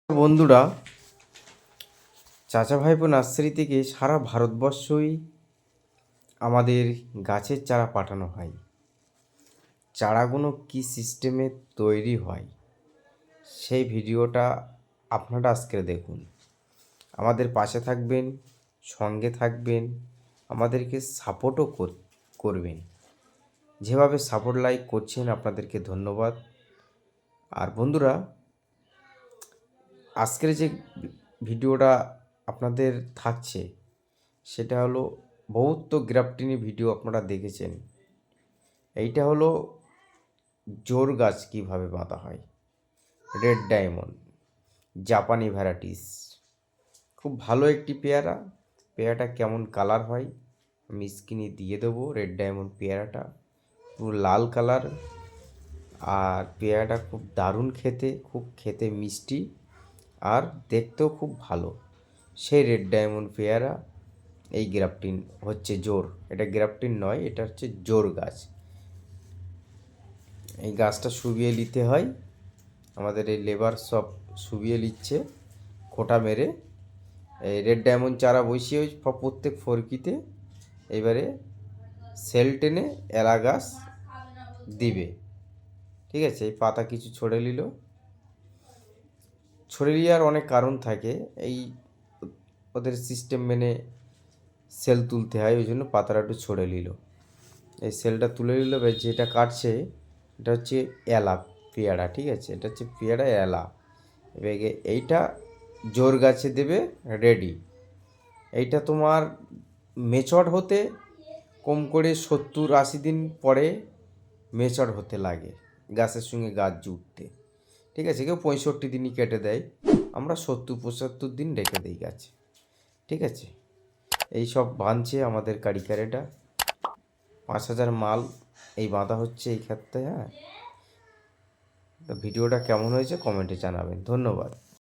বন্ধুরা, চাচা ভাইপো নার্সারি থেকে সারা ভারতবর্ষই আমাদের গাছের চারা পাঠানো হয়। চারাগুলো কী সিস্টেমে তৈরি হয় সেই ভিডিওটা আপনারা আজকে দেখুন। আমাদের পাশে থাকবেন, সঙ্গে থাকবেন, আমাদেরকে সাপোর্টও করবেন। যেভাবে সাপোর্ট লাইক করছেন আপনাদেরকে ধন্যবাদ। আর বন্ধুরা, আজকের যে ভিডিওটা আপনাদের থাকছে সেটা হলো বহুত গ্রাফটিনি ভিডিও আপনারা দেখেছেন। এইটা হলো জোর গাছ কীভাবে বাঁধা হয়, রেড ডায়মন্ড জাপানি ভ্যারাইটিস। খুব ভালো একটি পেয়ারা। পেয়ারাটা কেমন কালার হয় আমি স্ক্রিনে দিয়ে দেবো। রেড ডায়মন্ড পেয়ারাটা পুরো লাল কালার, আর পেয়ারাটা খুব দারুণ খেতে, খুব খেতে মিষ্টি আর দেখতেও খুব ভালো। সেই রেড ডায়মন্ড পেয়ারা এই গ্রাফটিন হচ্ছে জোর। এটা গ্রাফটিন নয়, এটা হচ্ছে জোর গাছ। এই গাছটা শুবিয়ে নিতে হয়। আমাদের এই লেবার সব শুবিয়ে নিচ্ছে খোঁটা মেরে। এই রেড ডায়মন্ড চারা বসিয়ে প্রত্যেক ফরকিতে এবারে সেল টেনে এলা গাছ দিবে। ঠিক আছে, এই পাতা কিছু ছড়ে নিল। ছড়ে নেওয়ার অনেক কারণ থাকে, এই ওদের সিস্টেম মেনে সেল তুলতে হয়, ওই জন্য পাতাটা একটু ছড়ে নিল। এই সেলটা তুলে নিল। যেটা কাটছে এটা হচ্ছে এলা পেয়ারা। ঠিক আছে, এটা হচ্ছে পেয়ারা এলা। এবারে এইটা জোর গাছে দেবে রেডি। এইটা তোমার মেচড হতে কম করে 70-80 দিন পরে মেচড হতে লাগে গাছের সঙ্গে গাছ জুড়তে। ঠিক আছে, কেউ 65 দিনই কেটে দেয়, আমরা 70-75 দিন রেখে দিই গাছে। ঠিক আছে, এই সব বাঁধছে আমাদের কারিকারেটা। 5000 মাল এই বাঁধা হচ্ছে এই ক্ষেত্রে। হ্যাঁ, তো ভিডিওটা কেমন হয়েছে কমেন্টে জানাবেন। ধন্যবাদ।